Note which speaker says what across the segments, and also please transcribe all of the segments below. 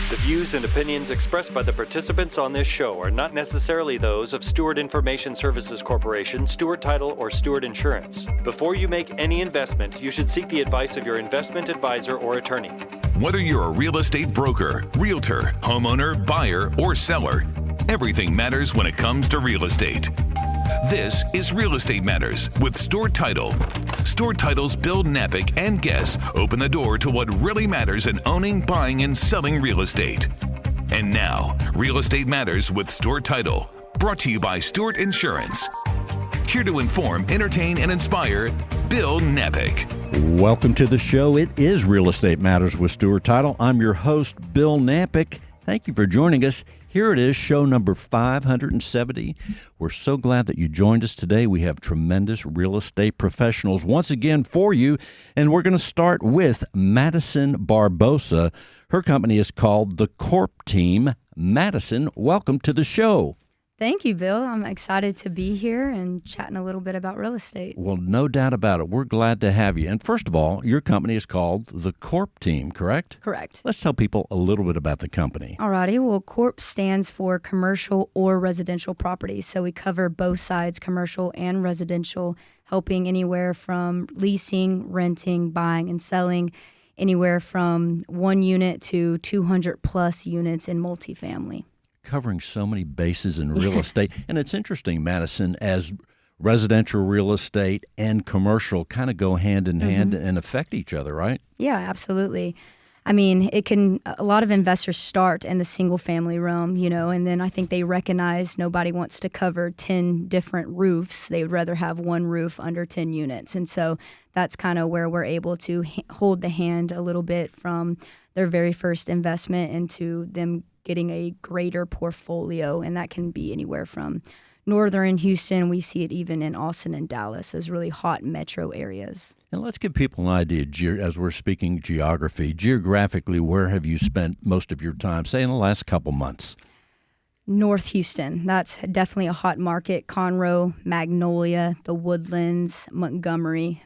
Speaker 1: The views and opinions expressed by the participants on this show are not necessarily those of Stewart Information Services Corporation, Stewart Title, or Stewart Insurance. Before you make any investment, you should seek the advice of your investment advisor or attorney.
Speaker 2: Whether you're a real estate broker, realtor, homeowner, buyer, or seller, everything matters when it comes to real estate. This is Real Estate Matters with Stewart Title. Stewart Title's Bill Knapik and guests open the door to what really matters in owning, buying, and selling real estate. And now, Real Estate Matters with Stewart Title, brought to you by Stewart Insurance. Here to inform, entertain, and inspire, Bill Knapik.
Speaker 3: Welcome to the show. It is Real Estate Matters with Stewart Title. I'm your host, Bill Knapik. Thank you for joining us. Here it is, show number 570. We're so glad that you joined us today. We have tremendous real estate professionals once again for you, and we're going to start with Madison Barbosa. Her company is called the Corp Team. Madison, welcome to the show.
Speaker 4: Thank you, Bill. I'm excited to be here and chatting a little bit about real estate.
Speaker 3: Well, no doubt about it. We're glad to have you. And first of all, your company is called the Corp Team, correct?
Speaker 4: Correct.
Speaker 3: Let's tell people a little bit about the company.
Speaker 4: Alrighty. Well, Corp stands for commercial or residential properties. So we cover both sides, commercial and residential, helping anywhere from leasing, renting, buying, and selling, anywhere from 1 unit to 200 plus units in multifamily.
Speaker 3: Covering so many bases in real estate. And it's interesting, Madison, as residential real estate and commercial kind of go hand in hand and affect each other, right?
Speaker 4: Yeah, absolutely. I mean, a lot of investors start in the single family realm, and then I think they recognize nobody wants to cover 10 different roofs. They would rather have one roof under 10 units. And so that's kind of where we're able to hold the hand a little bit from their very first investment into them getting a greater portfolio, and that can be anywhere from northern Houston. We see it even in Austin and Dallas as really hot metro areas. And
Speaker 3: let's give people an idea, as we're speaking geography. Geographically, where have you spent most of your time, say in the last couple months?
Speaker 4: North Houston. That's definitely a hot market. Conroe, Magnolia, the Woodlands, Montgomery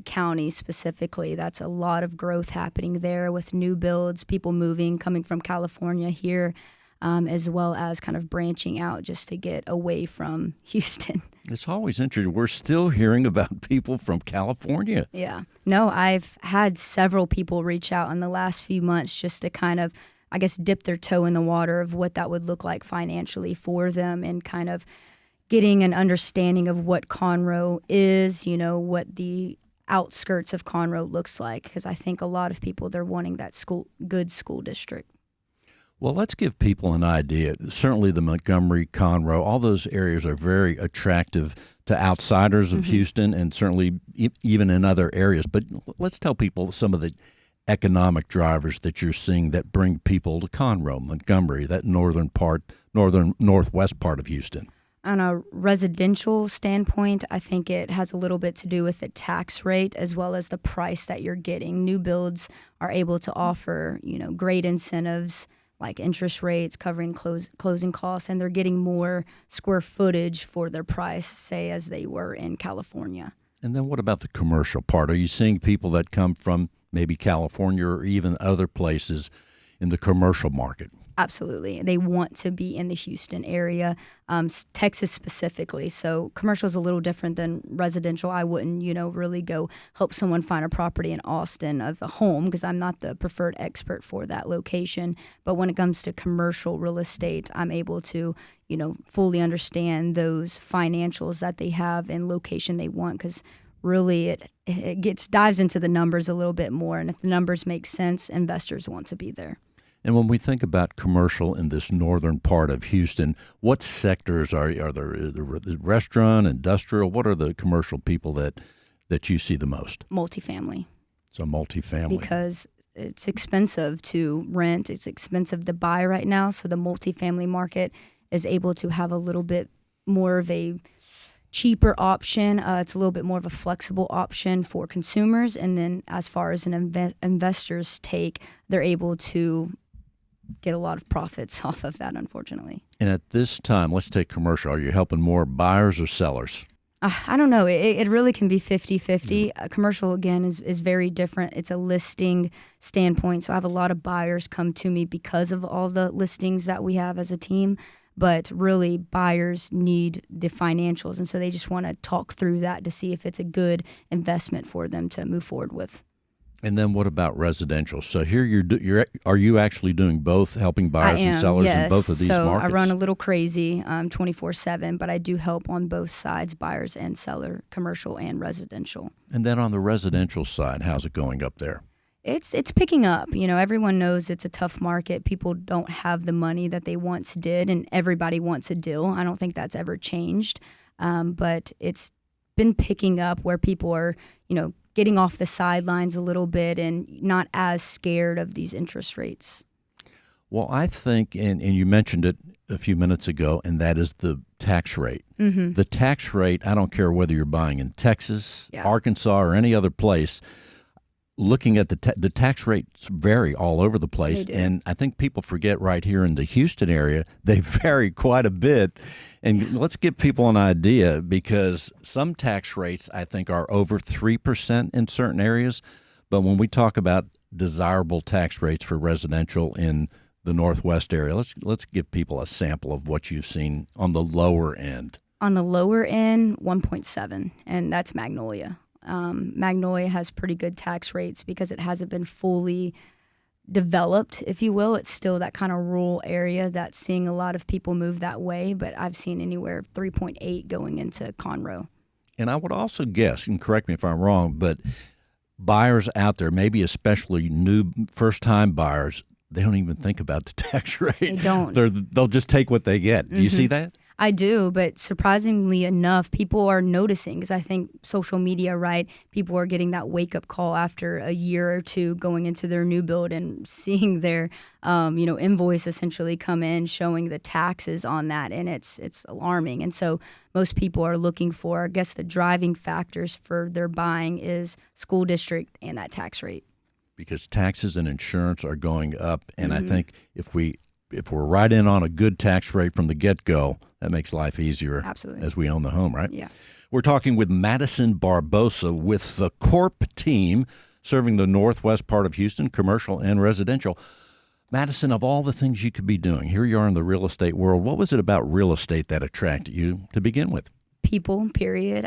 Speaker 4: County specifically. That's a lot of growth happening there with new builds, people moving, coming from California here, as well as kind of branching out just to get away from Houston.
Speaker 3: It's always interesting. We're still hearing about people from California.
Speaker 4: Yeah. No, I've had several people reach out in the last few months just to kind of, I guess, dip their toe in the water of what that would look like financially for them and kind of getting an understanding of what Conroe is, what the outskirts of Conroe looks like. Because I think a lot of people, they're wanting that good school district.
Speaker 3: Well, let's give people an idea. Certainly the Montgomery, Conroe, all those areas are very attractive to outsiders of Houston and certainly even in other areas. But let's tell people some of the economic drivers that you're seeing that bring people to Conroe, Montgomery, that northwest part of Houston.
Speaker 4: On a residential standpoint, I think it has a little bit to do with the tax rate as well as the price that you're getting. New builds are able to offer, great incentives like interest rates, covering closing costs, and they're getting more square footage for their price, say, as they were in California.
Speaker 3: And then what about the commercial part? Are you seeing people that come from maybe California or even other places in the commercial market?
Speaker 4: Absolutely. They want to be in the Houston area, Texas specifically. So commercial is a little different than residential. I wouldn't, really go help someone find a property in Austin of a home because I'm not the preferred expert for that location. But when it comes to commercial real estate, I'm able to, fully understand those financials that they have and location they want because really it dives into the numbers a little bit more. And if the numbers make sense, investors want to be there.
Speaker 3: And when we think about commercial in this northern part of Houston, what sectors are there? The restaurant, industrial? What are the commercial people that you see the most?
Speaker 4: Multifamily.
Speaker 3: So multifamily.
Speaker 4: Because it's expensive to rent. It's expensive to buy right now. So the multifamily market is able to have a little bit more of a cheaper option. It's a little bit more of a flexible option for consumers. And then as far as an investor's take, they're able to get a lot of profits off of that, unfortunately.
Speaker 3: And at this time, let's take commercial. Are you helping more buyers or sellers?
Speaker 4: I don't know. It really can be 50-50. Commercial, again, is very different. It's a listing standpoint. So I have a lot of buyers come to me because of all the listings that we have as a team. But really, buyers need the financials. And so they just want to talk through that to see if it's a good investment for them to move forward with.
Speaker 3: And then what about residential? So here are you actually doing both, helping buyers and sellers in both of these markets?
Speaker 4: I run a little crazy 24/7, but I do help on both sides, buyers and seller, commercial and residential.
Speaker 3: And then on the residential side, how's it going up there?
Speaker 4: It's picking up. Everyone knows it's a tough market. People don't have the money that they once did, and everybody wants a deal. I don't think that's ever changed, but it's been picking up where people are, getting off the sidelines a little bit and not as scared of these interest rates.
Speaker 3: Well, I think, and you mentioned it a few minutes ago, and that is the tax rate. Mm-hmm. The tax rate, I don't care whether you're buying in Texas, Arkansas, or any other place, looking at the tax rates vary all over the place. And I think people forget right here in the Houston area, they vary quite a bit. And let's give people an idea, because some tax rates, I think, are over 3% in certain areas. But when we talk about desirable tax rates for residential in the Northwest area, let's give people a sample of what you've seen on the lower end.
Speaker 4: On the lower end, 1.7, and that's Magnolia. Magnolia has pretty good tax rates because it hasn't been fully developed, if you will. It's still that kind of rural area that's seeing a lot of people move that way, but I've seen anywhere 3.8 going into Conroe.
Speaker 3: And I would also guess, and correct me if I'm wrong, but buyers out there, maybe especially new first-time buyers, they don't even think about the tax rate.
Speaker 4: They don't.
Speaker 3: They'll just take what they get. Do you see that?
Speaker 4: I do, but surprisingly enough, people are noticing, because I think social media, right? People are getting that wake-up call after a year or two going into their new build and seeing their, invoice essentially come in, showing the taxes on that, and it's alarming. And so most people are looking for, I guess, the driving factors for their buying is school district and that tax rate.
Speaker 3: Because taxes and insurance are going up, and I think if we're right in on a good tax rate from the get-go, that makes life easier.
Speaker 4: Absolutely.
Speaker 3: As we own the home, right?
Speaker 4: Yeah.
Speaker 3: We're talking with Madison Barbosa with the Corp team serving the northwest part of Houston, commercial and residential. Madison, of all the things you could be doing, here you are in the real estate world. What was it about real estate that attracted you to begin with?
Speaker 4: People, period.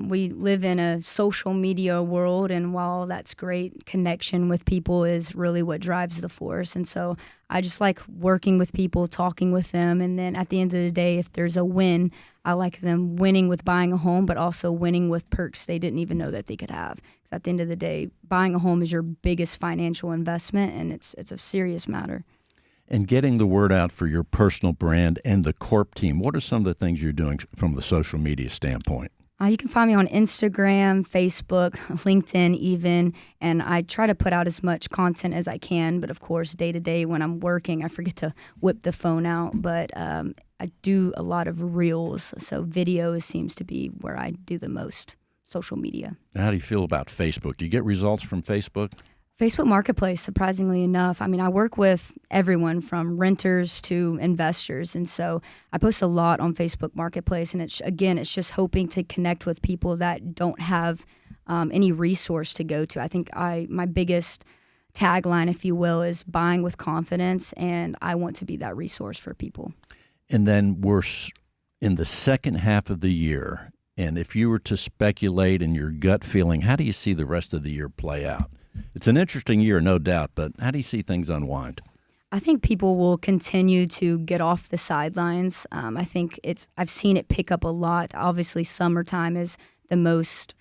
Speaker 4: We live in a social media world, and while that's great, connection with people is really what drives the force. And so I just like working with people, talking with them, and then at the end of the day, if there's a win, I like them winning with buying a home, but also winning with perks they didn't even know that they could have. Because at the end of the day, buying a home is your biggest financial investment, and it's a serious matter.
Speaker 3: And getting the word out for your personal brand and the Corp team, what are some of the things you're doing from the social media standpoint?
Speaker 4: You can find me on Instagram, Facebook, LinkedIn even, and I try to put out as much content as I can. But of course, day to day when I'm working, I forget to whip the phone out. But I do a lot of reels, so videos seems to be where I do the most social media.
Speaker 3: How do you feel about Facebook? Do you get results from Facebook?
Speaker 4: Facebook Marketplace, surprisingly enough. I mean, I work with everyone from renters to investors. And so I post a lot on Facebook Marketplace. And it's just hoping to connect with people that don't have any resource to go to. I think my biggest tagline, if you will, is buying with confidence. And I want to be that resource for people. And
Speaker 3: then we're in the second half of the year. And if you were to speculate in your gut feeling, how do you see the rest of the year play out? It's an interesting year, no doubt, but how do you see things unwind?
Speaker 4: I think people will continue to get off the sidelines. I think I've seen it pick up a lot. Obviously, summertime is the most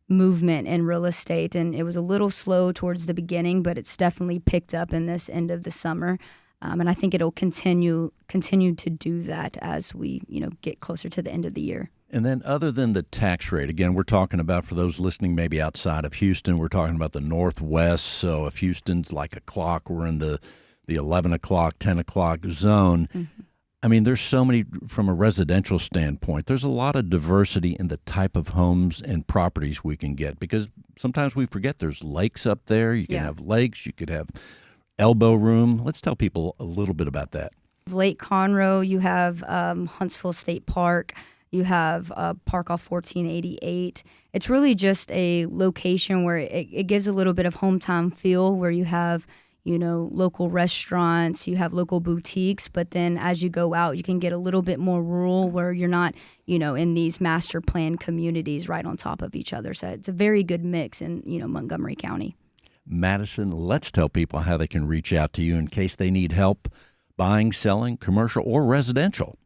Speaker 4: movement in real estate, and it was a little slow towards the beginning, but it's definitely picked up in this end of the summer. And I think it'll continue to do that as we get closer to the end of the year.
Speaker 3: And then other than the tax rate, again, we're talking about, for those listening maybe outside of Houston, we're talking about the Northwest. So if Houston's like a clock, we're in the 11 o'clock, 10 o'clock zone. Mm-hmm. I mean, there's so many, from a residential standpoint, there's a lot of diversity in the type of homes and properties we can get, because sometimes we forget there's lakes up there. You can have lakes, you could have elbow room. Let's tell people a little bit about that.
Speaker 4: Lake Conroe, you have Huntsville State Park. You have Park off 1488. It's really just a location where it gives a little bit of hometown feel, where you have, local restaurants, you have local boutiques, but then as you go out, you can get a little bit more rural where you're not, in these master plan communities right on top of each other. So it's a very good mix in, Montgomery County.
Speaker 3: Madison, let's tell people how they can reach out to you in case they need help buying, selling, commercial, or residential.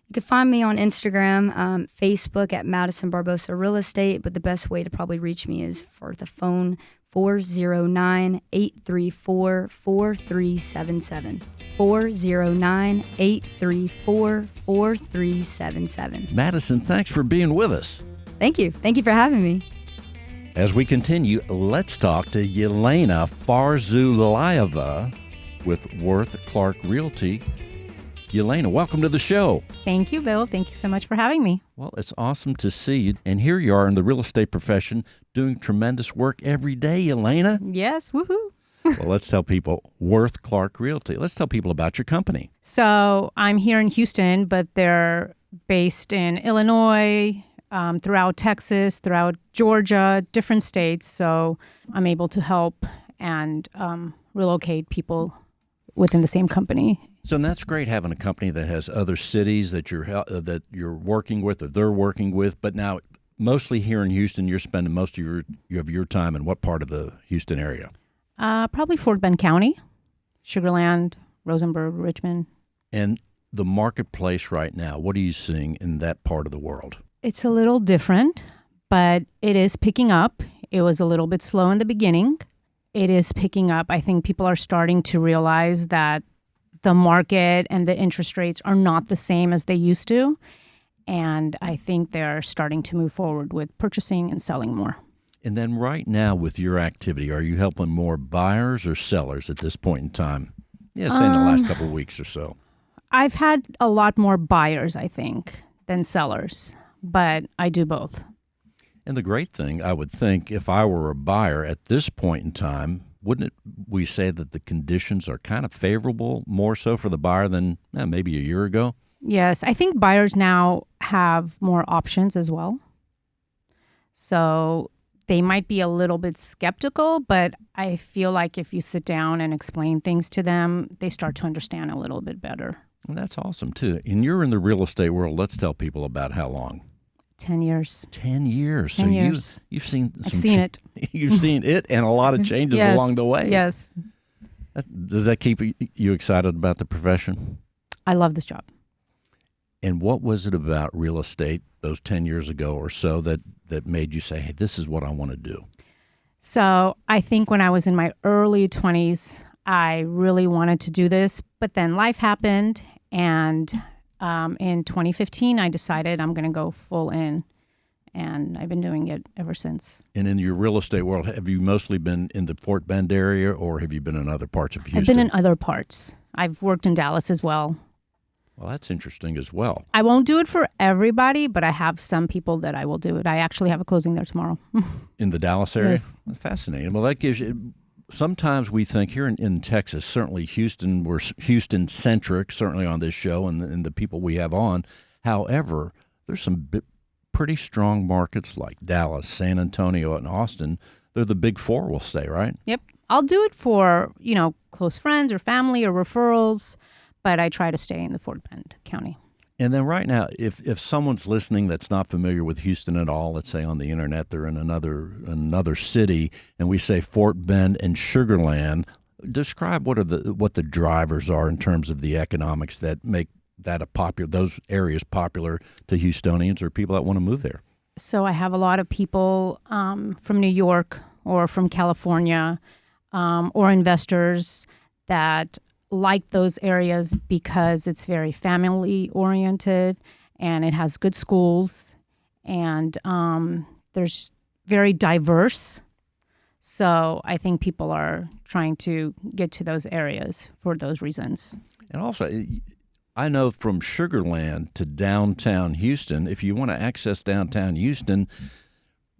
Speaker 4: You can find me on Instagram, Facebook at Madison Barbosa Real Estate, but the best way to probably reach me is for the phone 409-834-4377. 409-834-4377.
Speaker 3: Madison, thanks for being with us.
Speaker 4: Thank you. Thank you for having me.
Speaker 3: As we continue, let's talk to Yelena Farzulaeva with Worth Clark Realty. Yelena, welcome to the show.
Speaker 5: Thank you, Bill. Thank you so much for having me.
Speaker 3: Well, it's awesome to see you. And here you are in the real estate profession doing tremendous work every day, Yelena.
Speaker 5: Yes, woohoo.
Speaker 3: Well, let's tell people Worth Clark Realty. Let's tell people about your company.
Speaker 5: So I'm here in Houston, but they're based in Illinois, throughout Texas, throughout Georgia, different states. So I'm able to help and relocate people within the same company.
Speaker 3: So that's great having a company that has other cities that you're working with or they're working with. But now, mostly here in Houston, you're spending most of your time in what part of the Houston area?
Speaker 5: Probably Fort Bend County, Sugar Land, Rosenberg, Richmond.
Speaker 3: And the marketplace right now, what are you seeing in that part of the world?
Speaker 5: It's a little different, but it is picking up. It was a little bit slow in the beginning. It is picking up. I think people are starting to realize that the market and the interest rates are not the same as they used to. And I think they're starting to move forward with purchasing and selling more.
Speaker 3: And then right now with your activity, are you helping more buyers or sellers at this point in time? Yeah, say in the last couple of weeks or so.
Speaker 5: I've had a lot more buyers, I think, than sellers, but I do both.
Speaker 3: And the great thing, I would think, if I were a buyer at this point in time, wouldn't we say that the conditions are kind of favorable, more so for the buyer than maybe a year ago?
Speaker 5: Yes, I think buyers now have more options as well. So they might be a little bit skeptical, but I feel like if you sit down and explain things to them, they start to understand a little bit better.
Speaker 3: And that's awesome, too. And you're in the real estate world. Let's tell people about how long.
Speaker 5: 10 years.
Speaker 3: 10 years.
Speaker 5: 10
Speaker 3: so
Speaker 5: years.
Speaker 3: You've seen
Speaker 5: I've seen it.
Speaker 3: You've seen it and a lot of changes
Speaker 5: Yes.
Speaker 3: along the way.
Speaker 5: Yes.
Speaker 3: Does that keep you excited about the profession?
Speaker 5: I love this job.
Speaker 3: And what was it about real estate those 10 years ago or so that made you say, hey, this is what I want to do?
Speaker 5: So I think when I was in my early 20s, I really wanted to do this, but then life happened. And in 2015, I decided I'm going to go full in. And I've been doing it ever since.
Speaker 3: And in your real estate world, have you mostly been in the Fort Bend area or have you been in other parts of Houston?
Speaker 5: I've been in other parts. I've worked in Dallas as well.
Speaker 3: Well, that's interesting as well.
Speaker 5: I won't do it for everybody, but I have some people that I will do it. I actually have a closing there tomorrow.
Speaker 3: In the Dallas area?
Speaker 5: Yes.
Speaker 3: That's fascinating. Well, that gives you... Sometimes we think here in Texas, certainly Houston, we're Houston-centric, certainly on this show and the people we have on. However, there's some pretty strong markets like Dallas, San Antonio, and Austin. They're the big four, we'll say, right?
Speaker 5: Yep. I'll do it for, close friends or family or referrals, but I try to stay in the Fort Bend County.
Speaker 3: And then right now, if someone's listening that's not familiar with Houston at all, let's say on the internet, they're in another city, and we say Fort Bend and Sugar Land, describe what the drivers are in terms of the economics that make that those areas popular to Houstonians or people that want to move there.
Speaker 5: So I have a lot of people from New York or from California or investors that like those areas because it's very family oriented and it has good schools and there's very diverse. So I think people are trying to get to those areas for those reasons.
Speaker 3: And also, I know from Sugar Land to downtown Houston, if you want to access downtown Houston,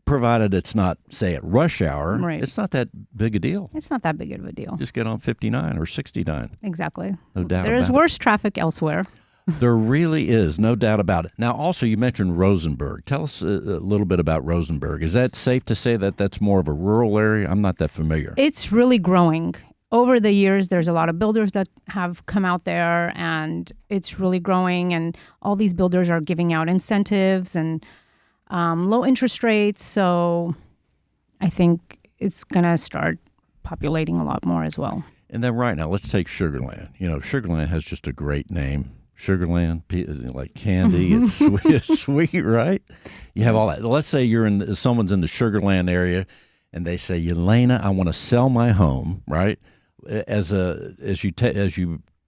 Speaker 3: provided it's not, say, at rush hour,
Speaker 5: right,
Speaker 3: it's not that big a deal.
Speaker 5: It's not that big of a deal.
Speaker 3: Just get on 59 or 69.
Speaker 5: Exactly.
Speaker 3: No doubt
Speaker 5: There is
Speaker 3: about
Speaker 5: worse traffic elsewhere.
Speaker 3: There really is, no doubt about it. Now, also, you mentioned Rosenberg. Tell us a little bit about Rosenberg. Is that safe to say that that's more of a rural area? I'm not that familiar.
Speaker 5: It's really growing. Over the years, there's a lot of builders that have come out there, and it's really growing. And all these builders are giving out incentives and low interest rates. So I think it's going to start populating a lot more as well.
Speaker 3: And then right now, let's take Sugarland. You know, Sugarland has just a great name. Sugarland, like candy, it's sweet, it's sweet, right? You have all that. Let's say someone's in the Sugarland area, and they say, "Yelena, I want to sell my home," right? As you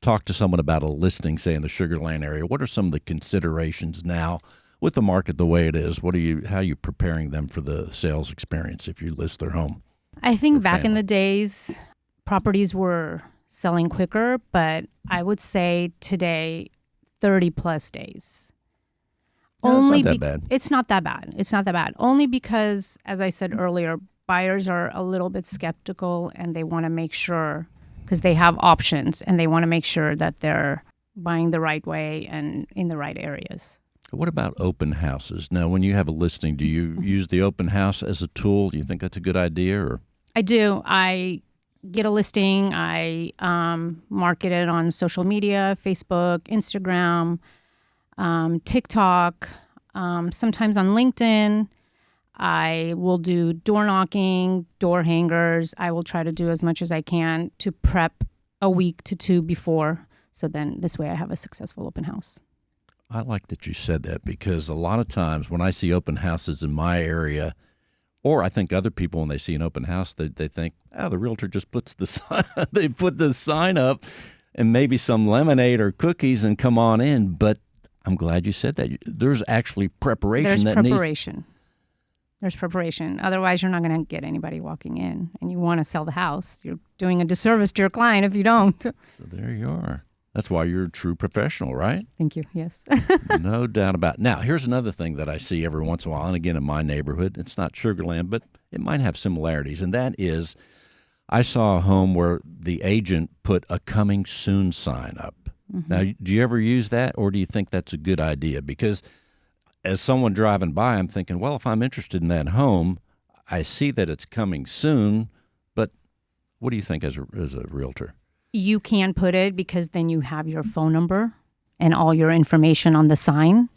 Speaker 3: talk to someone about a listing, say in the Sugarland area, what are some of the considerations now with the market the way it is? How are you preparing them for the sales experience if you list their home?
Speaker 5: I think back in the days, properties were selling quicker, but I would say today, 30 plus days.
Speaker 3: No, it's not that bad.
Speaker 5: It's not that bad. It's not that bad. Only because, as I said earlier, buyers are a little bit skeptical and they want to make sure, because they have options, and they want to make sure that they're buying the right way and in the right areas.
Speaker 3: What about open houses? Now, when you have a listing, do you use the open house as a tool? Do you think that's a good idea? Or
Speaker 5: I do. I get a listing. I market it on social media, Facebook, Instagram, TikTok, sometimes on LinkedIn. I will do door knocking, door hangers. I will try to do as much as I can to prep a week to 2 before. So then this way I have a successful open house.
Speaker 3: I like that you said that, because a lot of times when I see open houses in my area, or I think other people, when they see an open house, they think, the realtor just puts the sign, they put the sign up and maybe some lemonade or cookies and come on in. But I'm glad you said that. There's actually preparation.
Speaker 5: There's preparation. Otherwise, you're not going to get anybody walking in, and you want to sell the house. You're doing a disservice to your client if you don't.
Speaker 3: So there you are. That's why you're a true professional, right?
Speaker 5: Thank you. Yes.
Speaker 3: No doubt about it. Now, here's another thing that I see every once in a while, and again, in my neighborhood, it's not Sugarland, but it might have similarities, and that is I saw a home where the agent put a coming soon sign up. Mm-hmm. Now, do you ever use that, or do you think that's a good idea? Because as someone driving by, I'm thinking, well, if I'm interested in that home, I see that it's coming soon, but what do you think as a realtor?
Speaker 5: You can put it, because then you have your phone number and all your information on the sign.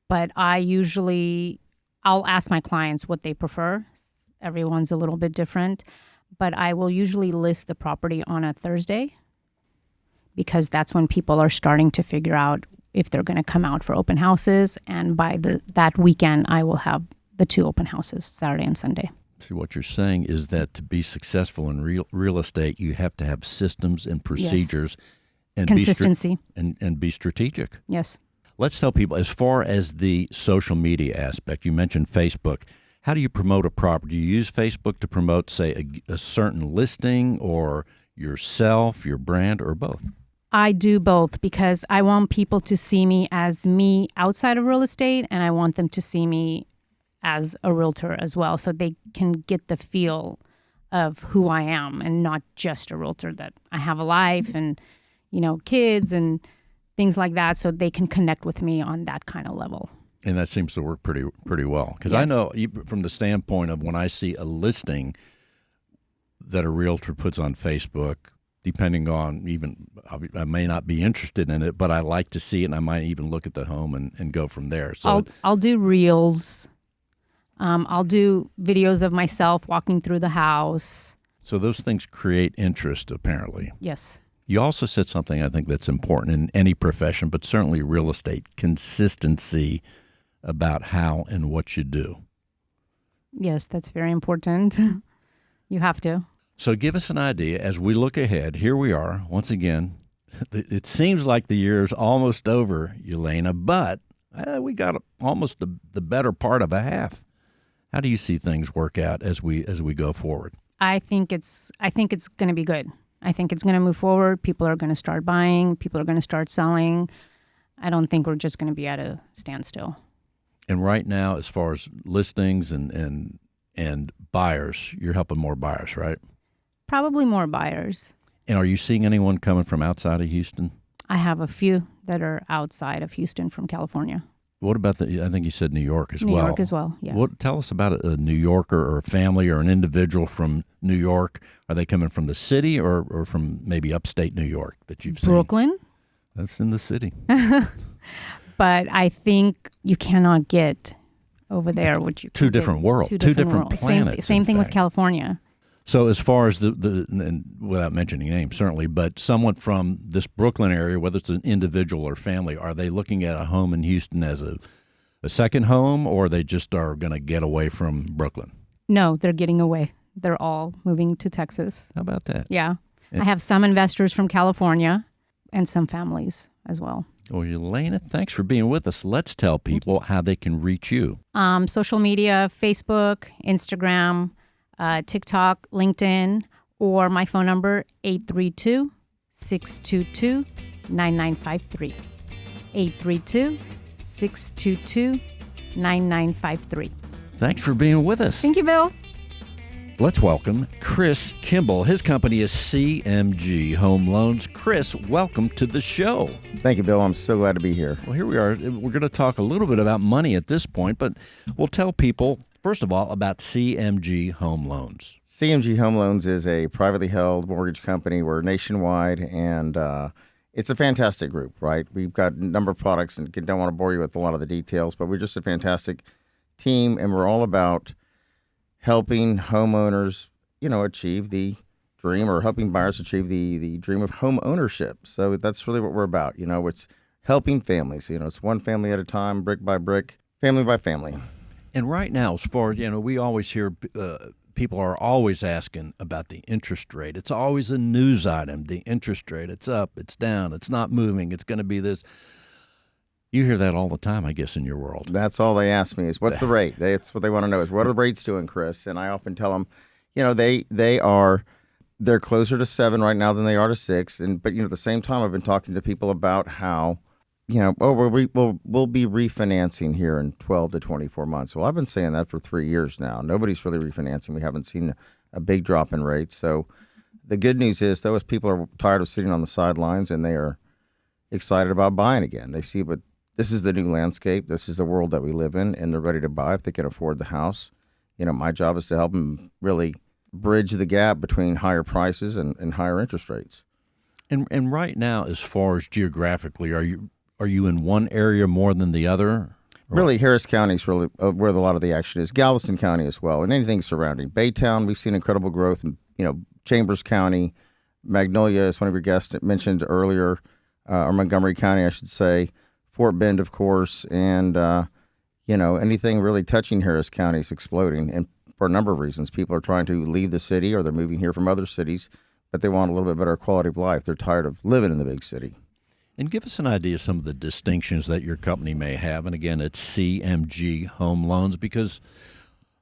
Speaker 5: But I'll ask my clients what they prefer. Everyone's a little bit different. But I will usually list the property on a Thursday, because that's when people are starting to figure out if they're going to come out for open houses. And by that weekend, I will have the 2 open houses, Saturday and Sunday.
Speaker 3: See, what you're saying is that to be successful in real estate, you have to have systems and procedures,
Speaker 5: yes, and consistency,
Speaker 3: and be strategic.
Speaker 5: Yes.
Speaker 3: Let's tell people, as far as the social media aspect, you mentioned Facebook. How do you promote a property? Do you use Facebook to promote, say, a certain listing, or yourself, your brand, or both?
Speaker 5: I do both, because I want people to see me as me outside of real estate, and I want them to see me as a realtor as well, so they can get the feel of who I am, and not just a realtor, that I have a life and, kids and things like that, so they can connect with me on that kind of level.
Speaker 3: And that seems to work pretty well, because yes. I know from the standpoint of when I see a listing that a realtor puts on Facebook, depending on I may not be interested in it, but I like to see it, and I might even look at the home and go from there. So
Speaker 5: I'll do reels. I'll do videos of myself walking through the house.
Speaker 3: So those things create interest, apparently.
Speaker 5: Yes.
Speaker 3: You also said something I think that's important in any profession, but certainly real estate: consistency about how and what you do.
Speaker 5: Yes, that's very important. You have to.
Speaker 3: So give us an idea as we look ahead. Here we are, once again. It seems like the year's almost over, Yelena, but we got almost the better part of a half. How do you see things work out as we go forward?
Speaker 5: I think it's going to be good. I think it's going to move forward. People are going to start buying. People are going to start selling. I don't think we're just going to be at a standstill.
Speaker 3: And right now, as far as listings and buyers, you're helping more buyers, right?
Speaker 5: Probably more buyers.
Speaker 3: And are you seeing anyone coming from outside of Houston?
Speaker 5: I have a few that are outside of Houston from California.
Speaker 3: What about I think you said New York as well.
Speaker 5: New York as well, yeah.
Speaker 3: Tell us about a New Yorker or a family or an individual from New York. Are they coming from the city or from maybe upstate New York that you've seen?
Speaker 5: Brooklyn.
Speaker 3: That's in the city.
Speaker 5: But I think you cannot get over there what you
Speaker 3: Two different worlds, two different
Speaker 5: worlds.
Speaker 3: planets.
Speaker 5: Same thing with
Speaker 3: fact.
Speaker 5: California.
Speaker 3: So as far as and without mentioning names, certainly, but someone from this Brooklyn area, whether it's an individual or family, are they looking at a home in Houston as a second home, or they just are going to get away from Brooklyn?
Speaker 5: No, they're getting away. They're all moving to Texas.
Speaker 3: How about that?
Speaker 5: Yeah. I have some investors from California and some families as well.
Speaker 3: Well, Elena, thanks for being with us. Let's tell people how they can reach you.
Speaker 5: Social media, Facebook, Instagram, TikTok, LinkedIn, or my phone number, 832-622-9953. 832-622-9953.
Speaker 3: Thanks for being with us.
Speaker 5: Thank you, Bill.
Speaker 3: Let's welcome Chris Kimball. His company is CMG Home Loans. Chris, welcome to the show.
Speaker 6: Thank you, Bill. I'm so glad to be here.
Speaker 3: Well, here we are. We're going to talk a little bit about money at this point, but we'll tell people, first of all, about CMG Home Loans.
Speaker 6: CMG Home Loans is a privately held mortgage company. We're nationwide, and it's a fantastic group, right? We've got a number of products, and don't want to bore you with a lot of the details, but we're just a fantastic team, and we're all about helping homeowners, achieve the dream, or helping buyers achieve the dream of home ownership. So that's really what we're about. It's helping families. It's one family at a time, brick by brick, family by family.
Speaker 3: And right now, as far as, we always hear people are always asking about the interest rate. It's always a news item. The interest rate, it's up, it's down, it's not moving, it's going to be this. You hear that all the time, I guess, in your world.
Speaker 6: That's all they ask me is, what's the rate? That's what they want to know is, what are the rates doing, Chris? And I often tell them, they're closer to 7 right now than they are to 6. But at the same time, I've been talking to people about how, we'll be refinancing here in 12 to 24 months. Well, I've been saying that for 3 years now. Nobody's really refinancing. We haven't seen a big drop in rates. So the good news is, though, is people are tired of sitting on the sidelines, and they are excited about buying again. They see what this is, the new landscape. This is the world that we live in, and they're ready to buy if they can afford the house. My job is to help them really bridge the gap between higher prices and higher interest rates.
Speaker 3: And right now, as far as geographically, are you in one area more than the other?
Speaker 6: Really, Harris County is really where a lot of the action is. Galveston County as well, and anything surrounding. Baytown, we've seen incredible growth in, Chambers County, Magnolia, as one of your guests mentioned earlier, or Montgomery County, I should say. Fort Bend, of course, and, anything really touching Harris County is exploding. And for a number of reasons, people are trying to leave the city, or they're moving here from other cities, but they want a little bit better quality of life. They're tired of living in the big city.
Speaker 3: And give us an idea of some of the distinctions that your company may have. And again, it's CMG Home Loans, because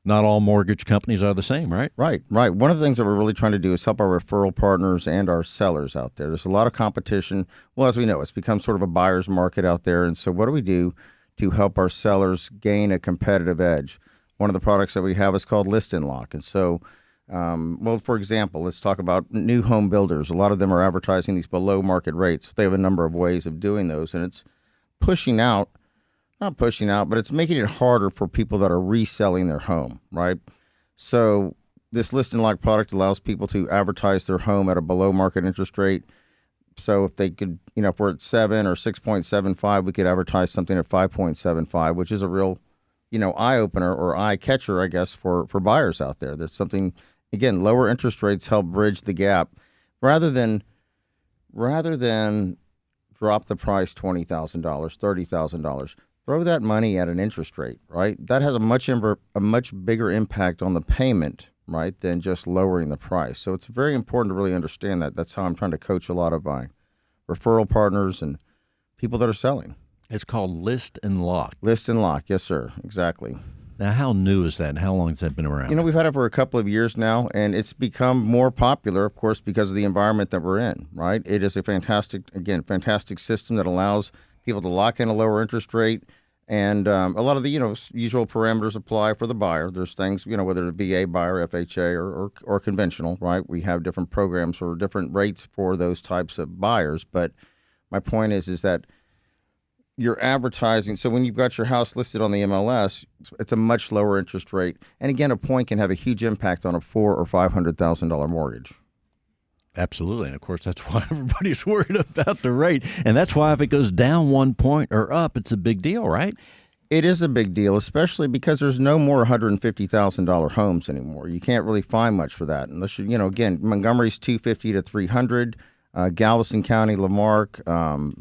Speaker 3: not all mortgage companies are the same, right?
Speaker 6: Right. One of the things that we're really trying to do is help our referral partners and our sellers out there. There's a lot of competition. Well, as we know, it's become sort of a buyer's market out there. And so what do we do to help our sellers gain a competitive edge? One of the products that we have is called List and Lock. And so, for example, let's talk about new home builders. A lot of them are advertising these below market rates. They have a number of ways of doing those, and it's not pushing out, but it's making it harder for people that are reselling their home, right? So this List and Lock product allows people to advertise their home at a below market interest rate. So if they could, if we're at 7 or 6.75, we could advertise something at 5.75, which is a real, eye opener or eye catcher, I guess, for buyers out there. There's something, again, lower interest rates help bridge the gap rather than drop the price $20,000, $30,000. Throw that money at an interest rate, right? That has a much bigger impact on the payment, right, than just lowering the price. So it's very important to really understand that. That's how I'm trying to coach a lot of my referral partners and people that are selling.
Speaker 3: It's called List and Lock.
Speaker 6: List and Lock, yes, sir, exactly.
Speaker 3: Now, how new is that, and how long has that been around?
Speaker 6: We've had it for a couple of years now, and it's become more popular, of course, because of the environment that we're in, right? It is a fantastic system that allows people to lock in a lower interest rate, and a lot of the usual parameters apply for the buyer. There's things, whether it's VA buyer, FHA, or conventional, right? We have different programs or different rates for those types of buyers. But my point is that you're advertising. So when you've got your house listed on the MLS, it's a much lower interest rate. And again, a point can have a huge impact on a $400,000 or $500,000 mortgage.
Speaker 3: Absolutely. And of course, that's why everybody's worried about the rate. And that's why if it goes down 1 point or up, it's a big deal, right?
Speaker 6: It is a big deal, especially because there's no more $150,000 homes anymore. You can't really find much for that unless again, Montgomery's $250,000 to $300,000, Galveston County, Lamarck,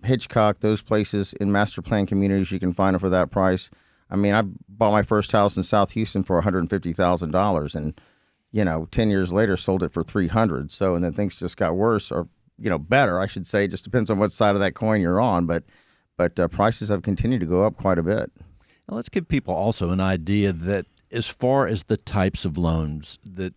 Speaker 6: Hitchcock, those places in master plan communities, you can find them for that price. I mean, I bought my first house in South Houston for $150,000, and 10 years later, sold it for $300,000. So, and then things just got worse, or better, I should say. It just depends on what side of that coin you're on. But prices have continued to go up quite a bit.
Speaker 3: Now, let's give people also an idea that as far as the types of loans that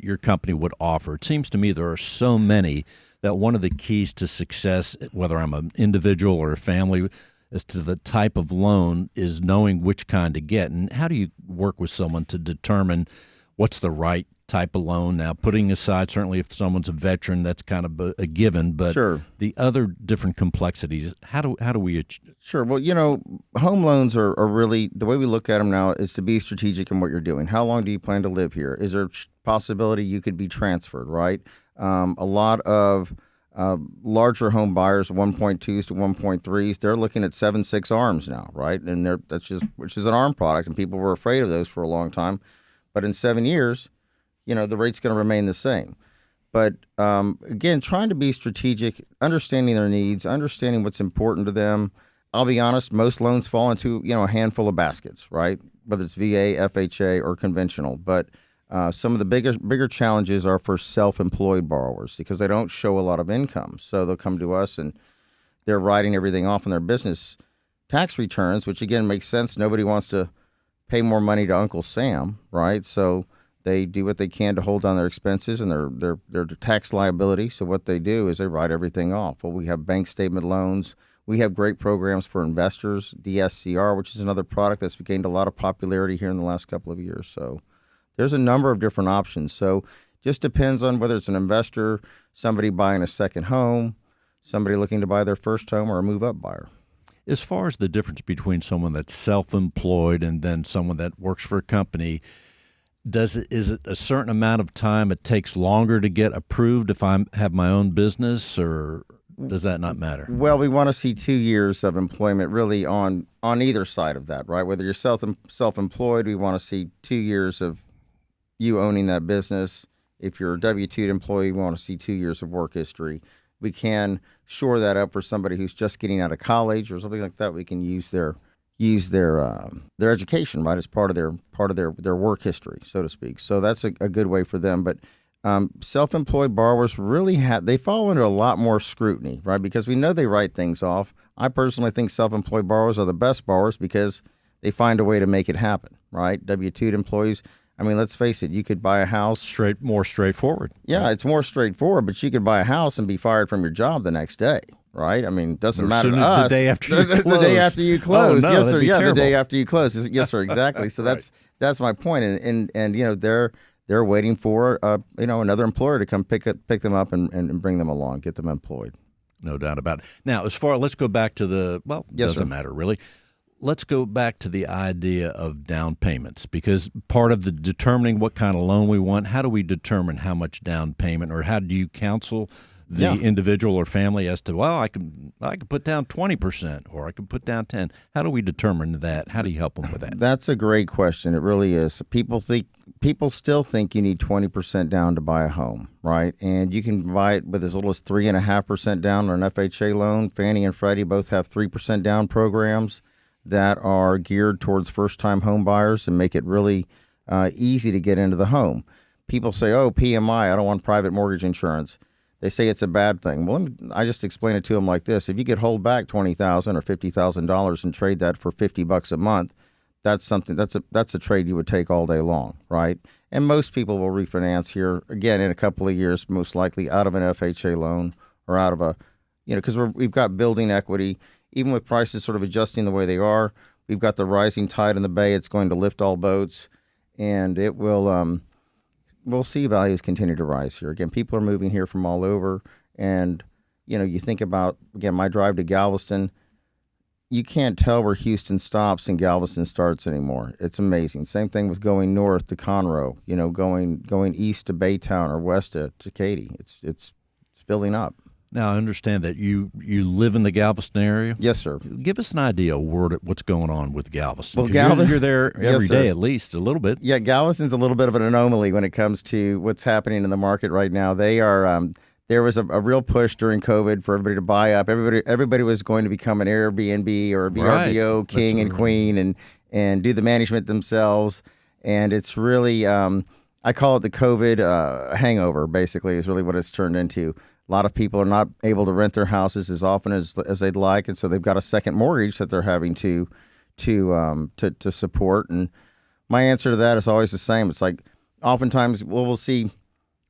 Speaker 3: your company would offer, it seems to me there are so many that one of the keys to success, whether I'm an individual or a family, as to the type of loan is knowing which kind to get. And how do you work with someone to determine what's the right type of loan? Now, putting aside certainly if someone's a veteran, that's kind of a given, but
Speaker 6: sure,
Speaker 3: the other different complexities, how do we?
Speaker 6: Sure. Well, home loans are really, the way we look at them now is to be strategic in what you're doing. How long do you plan to live here? Is there a possibility you could be transferred, right? A lot of larger home buyers, 1.2s to 1.3s, they're looking at 7.6 ARMs now, right? And which is an ARM product, and people were afraid of those for a long time. But in 7 years, the rate's going to remain the same. But again, trying to be strategic, understanding their needs, understanding what's important to them. I'll be honest, most loans fall into a handful of baskets, right? Whether it's VA, FHA, or conventional. But some of the bigger challenges are for self-employed borrowers because they don't show a lot of income. So they'll come to us and they're writing everything off on their business tax returns, which again makes sense. Nobody wants to pay more money to Uncle Sam, right? So they do what they can to hold down their expenses and their tax liability. So what they do is they write everything off. Well, we have bank statement loans. We have great programs for investors, DSCR, which is another product that's gained a lot of popularity here in the last couple of years. So there's a number of different options. So just depends on whether it's an investor, somebody buying a second home, somebody looking to buy their first home, or a move-up buyer.
Speaker 3: As far as the difference between someone that's self-employed and then someone that works for a company, is it a certain amount of time it takes longer to get approved if I have my own business, or does that not matter?
Speaker 6: Well, we want to see 2 years of employment really on either side of that, right? Whether you're self-employed, we want to see 2 years of you owning that business. If you're a W-2 employee, we want to see 2 years of work history. We can shore that up for somebody who's just getting out of college or something like that. We can use their education, right, as part of their work history, so to speak. So that's a good way for them. But self-employed borrowers really they fall under a lot more scrutiny, right? Because we know they write things off. I personally think self-employed borrowers are the best borrowers because they find a way to make it happen, right? W-2 employees. I mean, let's face it, you could buy a house.
Speaker 3: More straightforward.
Speaker 6: Yeah, it's more straightforward, but you could buy a house and be fired from your job the next day, right? I mean, it doesn't matter to us.
Speaker 3: The day after you close.
Speaker 6: The day after you close.
Speaker 3: Oh, no,
Speaker 6: yes, sir. Yeah,
Speaker 3: terrible.
Speaker 6: the day after you close. Yes, sir, exactly. So
Speaker 3: Right.
Speaker 6: that's my point. And they're waiting for another employer to come pick them up and bring them along, get them employed.
Speaker 3: No doubt about it. Now, let's go back to
Speaker 6: Yes,
Speaker 3: doesn't
Speaker 6: sir.
Speaker 3: matter really. Let's go back to the idea of down payments, because part of the determining what kind of loan we want, how do we determine how much down payment, or how do you counsel the individual or family as to, I can put down 20% or I can put down 10%. How do we determine that? How do you help them with that?
Speaker 6: That's a great question. It really is. People still think you need 20% down to buy a home, right? And you can buy it with as little as 3.5% down on an FHA loan. Fannie and Freddie both have 3% down programs that are geared towards first-time home buyers and make it really easy to get into the home. People say, PMI, I don't want private mortgage insurance. They say it's a bad thing. Well, I just explain it to them like this. If you could hold back $20,000 or $50,000 and trade that for $50 a month, that's a trade you would take all day long, right? And most people will refinance here, again, in a couple of years, most likely out of an FHA loan or out of because we've got building equity. Even with prices sort of adjusting the way they are, we've got the rising tide in the bay. It's going to lift all boats, and it will. We'll see values continue to rise here. Again, people are moving here from all over, and you think about, again, my drive to Galveston. you can't tell where Houston stops and Galveston starts anymore. It's amazing. Same thing with going north to Conroe, going east to Baytown or west to Katy. It's filling up.
Speaker 3: Now, I understand that you live in the Galveston area.
Speaker 6: Yes, sir.
Speaker 3: Give us an idea of what's going on with Galveston.
Speaker 6: Well,
Speaker 3: 'Cause you're there every
Speaker 6: Yes,
Speaker 3: day
Speaker 6: sir.
Speaker 3: at least, a little bit.
Speaker 6: Yeah, Galveston's a little bit of an anomaly when it comes to what's happening in the market right now. They are there was a real push during COVID for everybody to buy up. Everybody was going to become an Airbnb or a VRBO king and queen and do the management themselves. And it's really I call it the COVID hangover. Basically, is really what it's turned into. A lot of people are not able to rent their houses as often as they'd like, and so they've got a second mortgage that they're having to support. And my answer to that is always the same. It's like oftentimes we'll see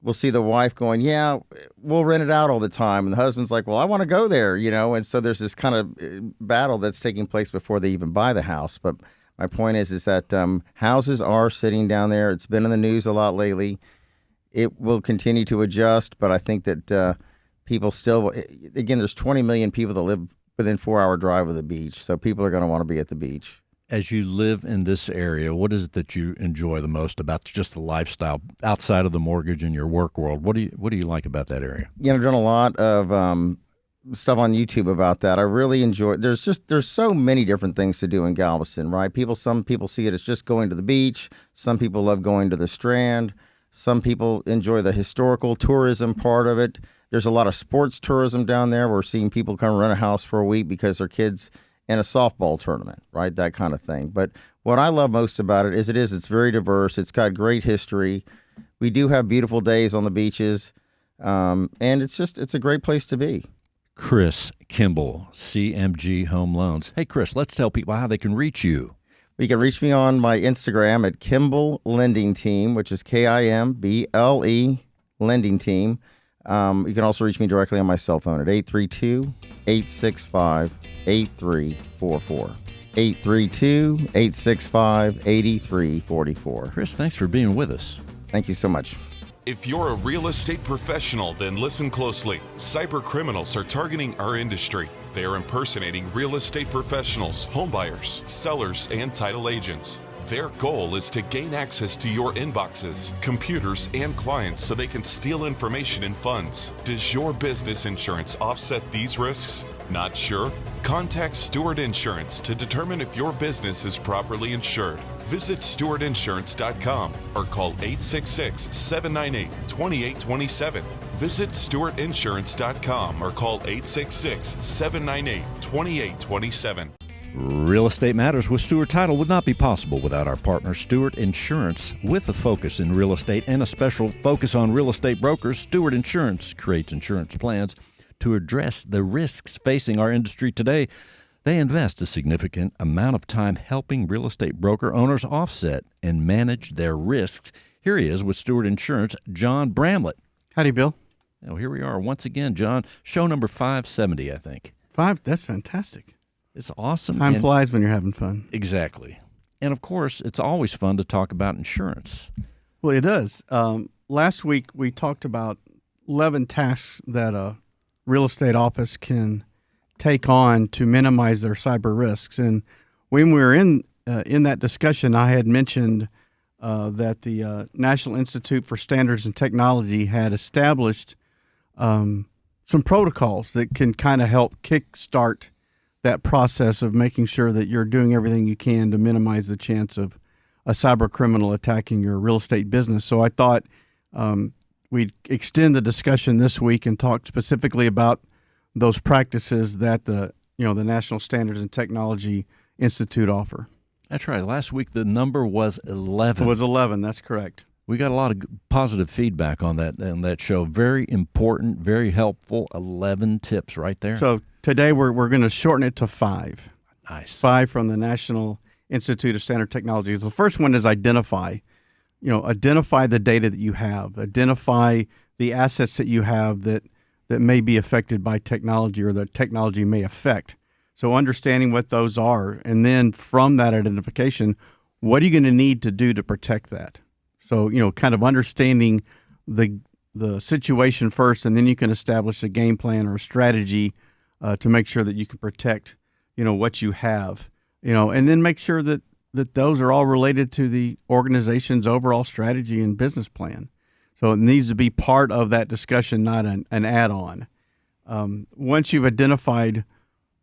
Speaker 6: the wife going, "Yeah, we'll rent it out all the time," and the husband's like, "Well, I want to go there," And so there's this kind of battle that's taking place before they even buy the house. But my point is that houses are sitting down there. It's been in the news a lot lately. It will continue to adjust, but I think that people still, again, there's 20 million people that live within 4-hour drive of the beach, so people are going to want to be at the beach.
Speaker 3: As you live in this area, what is it that you enjoy the most about just the lifestyle outside of the mortgage and your work world? What do you like about that area?
Speaker 6: I've done a lot of stuff on YouTube about that. I really enjoy. There's so many different things to do in Galveston, right? Some people see it as just going to the beach. Some people love going to the Strand. Some people enjoy the historical tourism part of it. There's a lot of sports tourism down there. We're seeing people come rent a house for a week because their kids in a softball tournament, right? That kind of thing. But what I love most about it is it's very diverse. It's got great history. We do have beautiful days on the beaches, and it's a great place to be.
Speaker 3: Chris Kimball, CMG Home Loans. Hey, Chris, let's tell people how they can reach you.
Speaker 6: You can reach me on my Instagram at Kimball Lending Team, which is KIMBLE Lending Team. You can also reach me directly on my cell phone at 832-865-8344. 832-865-8344.
Speaker 3: Chris, thanks for being with us.
Speaker 6: Thank you so much.
Speaker 2: If you're a real estate professional, then listen closely. Cyber criminals are targeting our industry. They are impersonating real estate professionals, homebuyers, sellers, and title agents. Their goal is to gain access to your inboxes, computers, and clients so they can steal information and funds. Does your business insurance offset these risks? Not sure? Contact Stewart Insurance to determine if your business is properly insured. Visit stewartinsurance.com or call 866-798-2827. Visit stewartinsurance.com or call 866-798-2827.
Speaker 3: Real Estate Matters with Stewart Title would not be possible without our partner, Stewart Insurance. With a focus in real estate and a special focus on real estate brokers, Stewart Insurance creates insurance plans to address the risks facing our industry today. They invest a significant amount of time helping real estate broker owners offset and manage their risks. Here he is with Stewart Insurance, John Bramlett.
Speaker 7: Howdy, Bill.
Speaker 3: Now, here we are once again, John. Show number 570, I think.
Speaker 7: 5, that's fantastic.
Speaker 3: It's awesome.
Speaker 7: Time flies when you're having fun.
Speaker 3: Exactly. And, of course, it's always fun to talk about insurance.
Speaker 7: Well, it does. Last week, we talked about 11 tasks that a real estate office can take on to minimize their cyber risks. And when we were in that discussion, I had mentioned that the National Institute for Standards and Technology had established some protocols that can kind of help kickstart that process of making sure that you're doing everything you can to minimize the chance of a cyber criminal attacking your real estate business. So I thought we'd extend the discussion this week and talk specifically about those practices that the National Standards and Technology Institute offer.
Speaker 3: That's right. Last week, the number was 11.
Speaker 7: It was 11. That's correct.
Speaker 3: We got a lot of positive feedback on that show. Very important, very helpful. 11 tips right there.
Speaker 7: So today we're going to shorten it to 5.
Speaker 3: Nice.
Speaker 7: 5 from the National Institute of Standard Technology. The first one is identify. Identify the data that you have. Identify the assets that you have that may be affected by technology or that technology may affect. So understanding what those are, and then from that identification, what are you going to need to do to protect that? So, kind of understanding the situation first, and then you can establish a game plan or a strategy to make sure that you can protect what you have, and then make sure that those are all related to the organization's overall strategy and business plan. So it needs to be part of that discussion, not an add-on. Once you've identified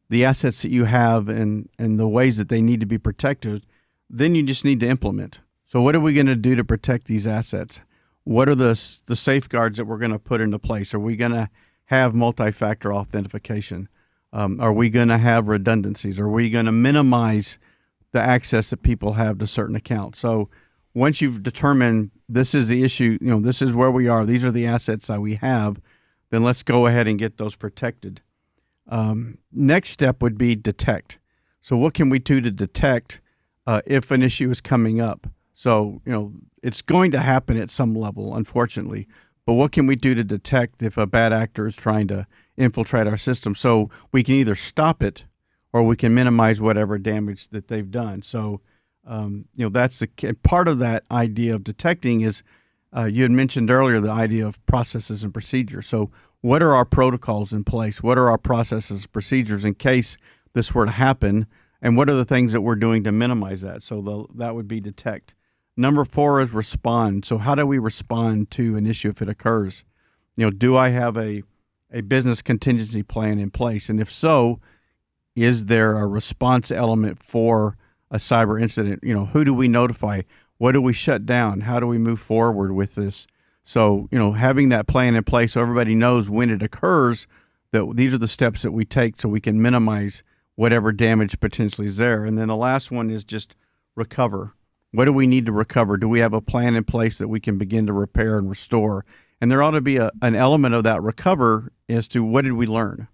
Speaker 7: the assets that you have and the ways that they need to be protected, then you just need to implement. So what are we going to do to protect these assets? What are the safeguards that we're going to put into place? Are we going to have multi-factor authentication? Are we going to have redundancies? Are we going to minimize the access that people have to certain accounts? So once you've determined this is the issue, this is where we are, these are the assets that we have, then let's go ahead and get those protected. Next step would be detect. So what can we do to detect if an issue is coming up? So, it's going to happen at some level, unfortunately. But what can we do to detect if a bad actor is trying to infiltrate our system? So we can either stop it or we can minimize whatever damage that they've done. So, that's part of that idea of detecting is you had mentioned earlier the idea of processes and procedures. So what are our protocols in place? What are our processes and procedures in case this were to happen? And what are the things that we're doing to minimize that? So that would be detect. Number 4 is respond. So how do we respond to an issue if it occurs? Do I have a business contingency plan in place? And if so, is there a response element for a cyber incident? Who do we notify? What do we shut down? How do we move forward with this? So, having that plan in place so everybody knows when it occurs, that these are the steps that we take so we can minimize whatever damage potentially is there. And then the last one is just recover. What do we need to recover? Do we have a plan in place that we can begin to repair and restore? And there ought to be an element of that recover as to what did we learn?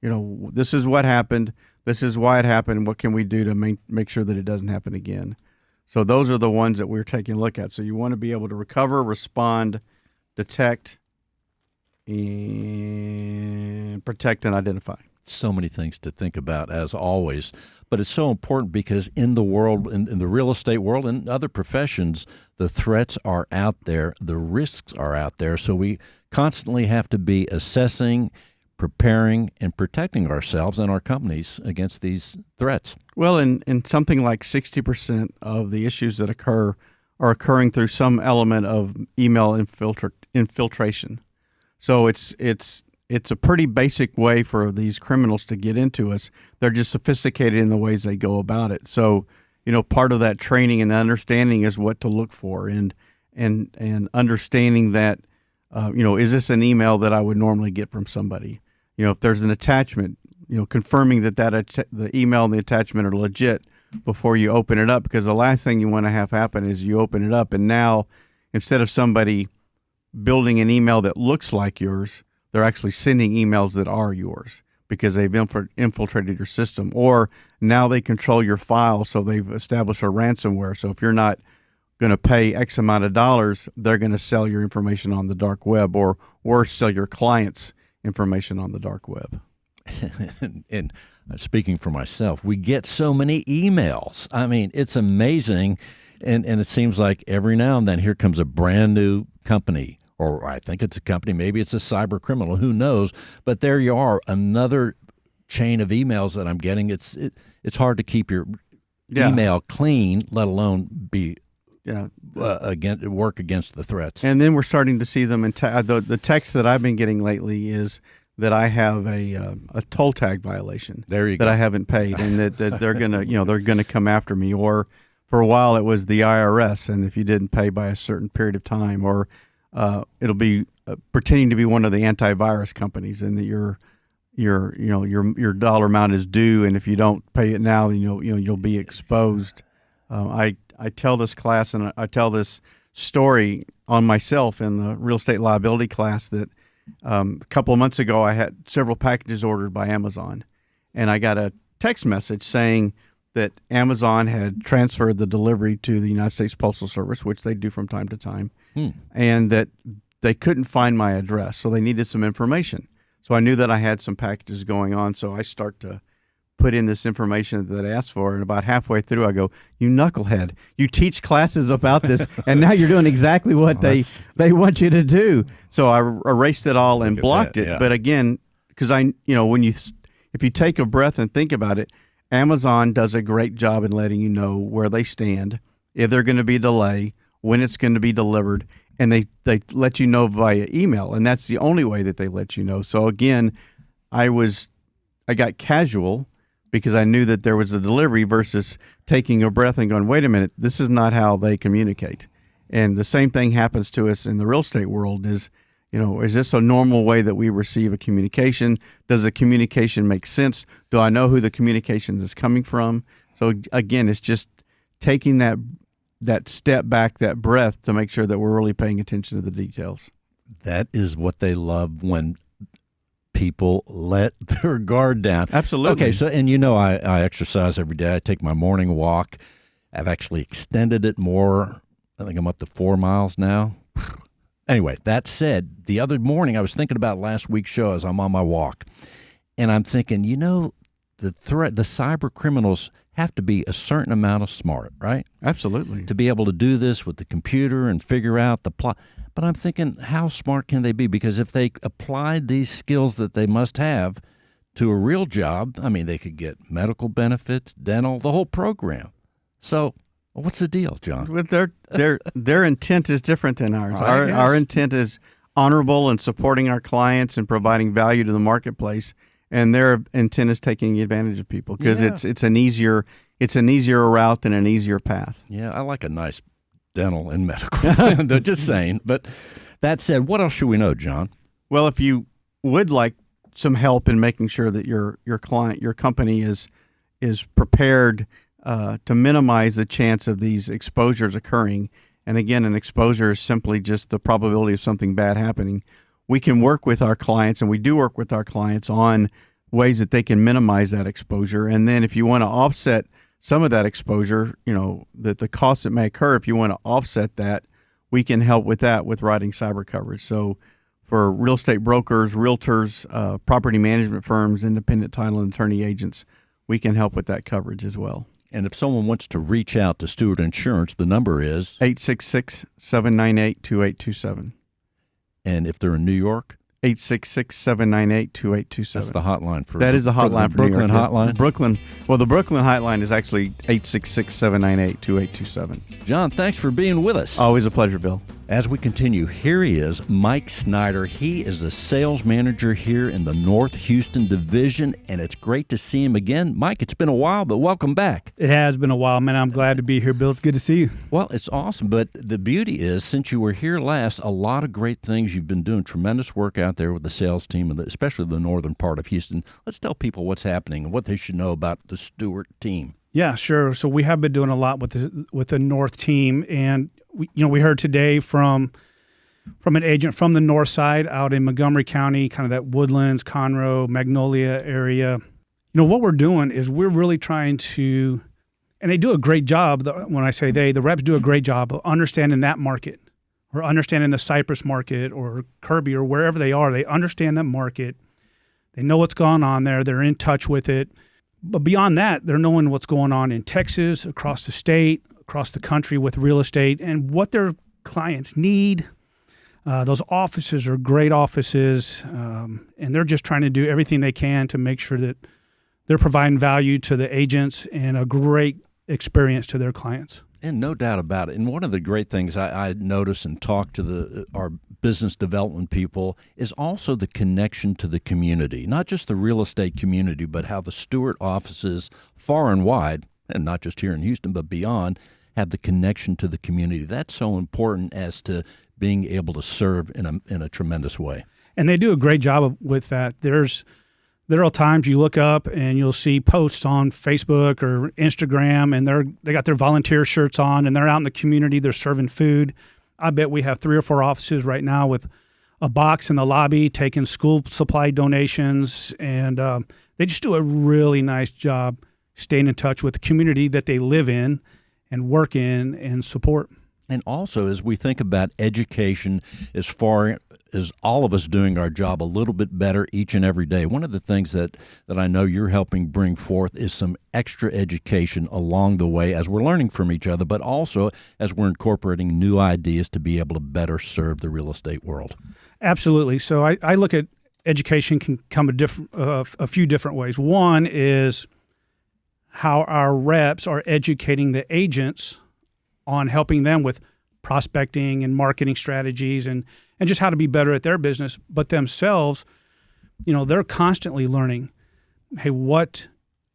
Speaker 7: This is what happened. This is why it happened. What can we do to make sure that it doesn't happen again? So those are the ones that we're taking a look at. So you want to be able to recover, respond, detect, and protect and identify.
Speaker 3: So many things to think about, as always. But it's so important because in the world, in the real estate world and other professions, the threats are out there, the risks are out there. So we constantly have to be assessing, preparing, and protecting ourselves and our companies against these threats.
Speaker 7: Well, and something like 60% of the issues that occur are occurring through some element of email infiltration. So it's a pretty basic way for these criminals to get into us. They're just sophisticated in the ways they go about it. So, part of that training and understanding is what to look for and understanding that, is this an email that I would normally get from somebody? If there's an attachment, confirming that the email and the attachment are legit before you open it up, because the last thing you want to have happen is you open it up and now instead of somebody building an email that looks like yours, they're actually sending emails that are yours because they've infiltrated your system. Or now they control your file, so they've established a ransomware. So if you're not going to pay X amount of dollars, they're going to sell your information on the dark web or sell your clients' information on the dark web.
Speaker 3: And speaking for myself, we get so many emails. I mean, it's amazing. And it seems like every now and then here comes a brand new company, or I think it's a company, maybe it's a cyber criminal, who knows? But there you are, another chain of emails that I'm getting. It's hard to keep your email clean, let alone be work against the threats.
Speaker 7: And then we're starting to see them in the text that I've been getting lately is that I have a toll tag violation.
Speaker 3: There you go.
Speaker 7: That I haven't paid, and that they're gonna come after me. Or for a while it was the IRS, and if you didn't pay by a certain period of time, or it'll be pretending to be one of the antivirus companies, and that your dollar amount is due, and if you don't pay it now, then you'll be exposed. I tell this class, and I tell this story on myself in the real estate liability class that a couple of months ago I had several packages ordered by Amazon, and I got a text message saying that Amazon had transferred the delivery to the United States Postal Service, which they do from time to time, and that they couldn't find my address, so they needed some information. So I knew that I had some packages going on, so I start to put in this information that I asked for, and about halfway through I go, "You knucklehead, you teach classes about this, and now you're doing exactly what they want you to do." So I erased it all and blocked it.
Speaker 3: Yeah.
Speaker 7: But again, because when if you take a breath and think about it, Amazon does a great job in letting you know where they stand, if they're going to be a delay, when it's going to be delivered, and they let you know via email, and that's the only way that they let you know. So again, I got casual because I knew that there was a delivery versus taking a breath and going, wait a minute, this is not how they communicate. And the same thing happens to us in the real estate world is, is this a normal way that we receive a communication? Does the communication make sense? Do I know who the communication is coming from? So again, it's just taking that step back, that breath, to make sure that we're really paying attention to the details.
Speaker 3: That is what they love, when people let their guard down.
Speaker 7: Absolutely.
Speaker 3: Okay, so, and I exercise every day. I take my morning walk. I've actually extended it more. I think I'm up to 4 miles now. Anyway, that said, the other morning I was thinking about last week's show as I'm on my walk, and I'm thinking, the cyber criminals have to be a certain amount of smart, right?
Speaker 7: Absolutely.
Speaker 3: To be able to do this with the computer and figure out the plot. But I'm thinking, how smart can they be? Because if they applied these skills that they must have to a real job, they could get medical benefits, dental, the whole program. So what's the deal, John?
Speaker 7: With their intent is different than ours. Our intent is honorable and supporting our clients and providing value to the marketplace, and their intent is taking advantage of people because it's an easier route and an easier path.
Speaker 3: Yeah, I like a nice dental and medical. They're just saying. But that said, what else should we know, John?
Speaker 7: Well, if you would like some help in making sure that your client, your company is prepared to minimize the chance of these exposures occurring, and again, an exposure is simply just the probability of something bad happening, we can work with our clients, and we do work with our clients on ways that they can minimize that exposure. And then if you want to offset some of that exposure, that the costs that may occur, if you want to offset that, we can help with that with writing cyber coverage. So for real estate brokers, realtors, property management firms, independent title and attorney agents, we can help with that coverage as well.
Speaker 3: And if someone wants to reach out to Stewart Insurance, the number is
Speaker 7: 866-798-2827.
Speaker 3: And if they're in New York?
Speaker 7: 866-798-2827.
Speaker 3: That's the hotline for
Speaker 7: that is the hotline for
Speaker 3: Brooklyn
Speaker 7: New York.
Speaker 3: hotline.
Speaker 7: Brooklyn. Well, the Brooklyn hotline is actually 866-798-2827.
Speaker 3: John, thanks for being with us.
Speaker 7: Always a pleasure, Bill.
Speaker 3: As we continue, here he is, Mike Snyder. He is a sales manager here in the North Houston division, and it's great to see him again. Mike, it's been a while, but welcome back.
Speaker 8: It has been a while, man. I'm glad to be here, Bill. It's good to see you.
Speaker 3: Well, it's awesome, but the beauty is, since you were here last, a lot of great things. You've been doing tremendous work out there with the sales team, especially the northern part of Houston. Let's tell people what's happening and what they should know about the Stewart team.
Speaker 8: Yeah, sure. So we have been doing a lot with the North team, and we heard today from an agent from the north side out in Montgomery County, kind of that Woodlands, Conroe, Magnolia area. What we're doing is we're really trying to, and they do a great job. When I say the reps do a great job of understanding that market, or understanding the Cypress market or Kirby or wherever they are. They understand that market. They know what's going on there. They're in touch with it. But beyond that, they're knowing what's going on in Texas, across the state, across the country with real estate, and what their clients need. Those offices are great offices, and they're just trying to do everything they can to make sure that they're providing value to the agents and a great experience to their clients.
Speaker 3: And no doubt about it. And one of the great things I notice and talk to our business development people is also the connection to the community, not just the real estate community, but how the Stewart offices far and wide, and not just here in Houston, but beyond, have the connection to the community. That's so important as to being able to serve in a tremendous way.
Speaker 8: And they do a great job with that. There are times you look up and you'll see posts on Facebook or Instagram, and they got their volunteer shirts on, and they're out in the community. They're serving food. I bet we have 3 or 4 offices right now with a box in the lobby taking school supply donations, and they just do a really nice job staying in touch with the community that they live in and work in and support.
Speaker 3: And also, as we think about education, as far as all of us doing our job a little bit better each and every day, one of the things that I know you're helping bring forth is some extra education along the way as we're learning from each other, but also as we're incorporating new ideas to be able to better serve the real estate world.
Speaker 8: Absolutely. So I look at education can come a few different ways. One is how our reps are educating the agents on helping them with prospecting and marketing strategies and just how to be better at their business. But themselves, they're constantly learning, hey, what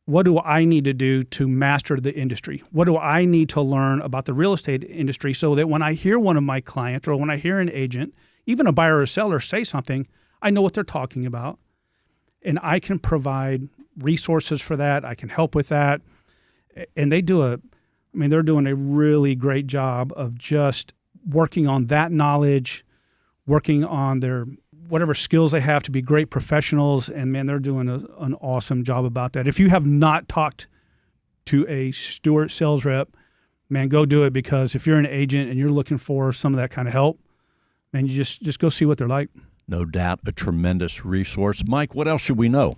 Speaker 8: do I need to do to master the industry? What do I need to learn about the real estate industry so that when I hear one of my clients or when I hear an agent, even a buyer or seller say something, I know what they're talking about, and I can provide resources for that. I can help with that. And they're doing a really great job of just working on that knowledge, working on their whatever skills they have to be great professionals. And man, they're doing an awesome job about that. If you have not talked to a Stewart sales rep, man, go do it, because if you're an agent and you're looking for some of that kind of help, man, you just go see what they're like.
Speaker 3: No doubt a tremendous resource. Mike, what else should we know?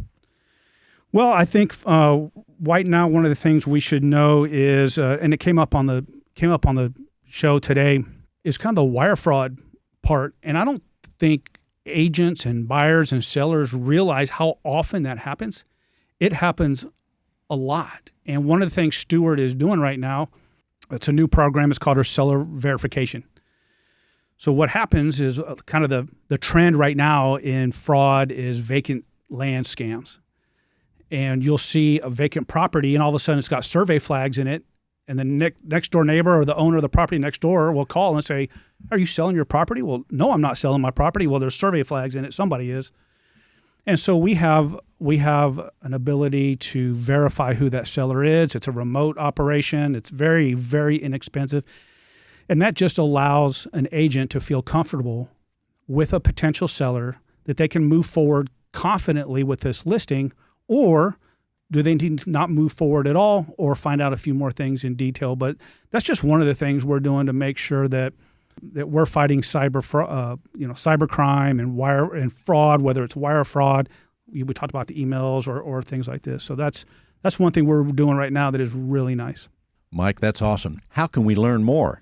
Speaker 8: Well, I think right now one of the things we should know is, and it came up on the show today, is kind of the wire fraud part. And I don't think agents and buyers and sellers realize how often that happens. It happens a lot. And one of the things Stewart is doing right now, it's a new program. It's called our seller verification. So what happens is kind of the trend right now in fraud is vacant land scams. And you'll see a vacant property and all of a sudden it's got survey flags in it. And the next door neighbor or the owner of the property next door will call and say, are you selling your property? Well, no, I'm not selling my property. Well, there's survey flags in it. Somebody is. And so we have an ability to verify who that seller is. It's a remote operation. It's very, very inexpensive. And that just allows an agent to feel comfortable with a potential seller that they can move forward confidently with this listing, or do they need to not move forward at all or find out a few more things in detail? But that's just one of the things we're doing to make sure that we're fighting cybercrime and wire and fraud, whether it's wire fraud. We talked about the emails or things like this. So that's one thing we're doing right now that is really nice.
Speaker 3: Mike, that's awesome. How can we learn more?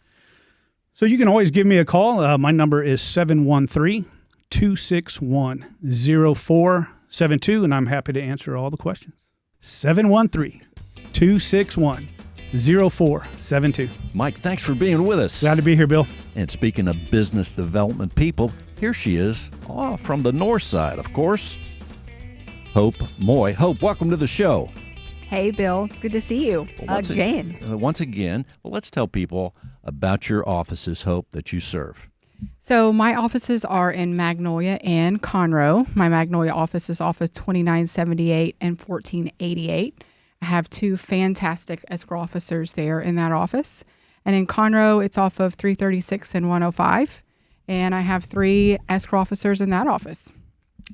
Speaker 8: So you can always give me a call. My number is 713-261-0472, and I'm happy to answer all the questions. 713-261-0472.
Speaker 3: Mike, thanks for being with us.
Speaker 8: Glad to be here, Bill.
Speaker 3: And speaking of business development people, here she is, from the north side, of course, Hope Moy. Hope, welcome to the show.
Speaker 9: Hey, Bill. It's good to see you again.
Speaker 3: Once again. Well, let's tell people about your offices, Hope, that you serve.
Speaker 9: So my offices are in Magnolia and Conroe. My Magnolia office is off of 2978 and 1488. I have two fantastic escrow officers there in that office. And in Conroe, it's off of 336 and 105. And I have three escrow officers in that office.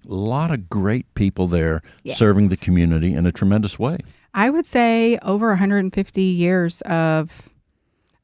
Speaker 3: A lot of great people there.
Speaker 9: Yes.
Speaker 3: Serving the community in a tremendous way.
Speaker 9: I would say over 150 years of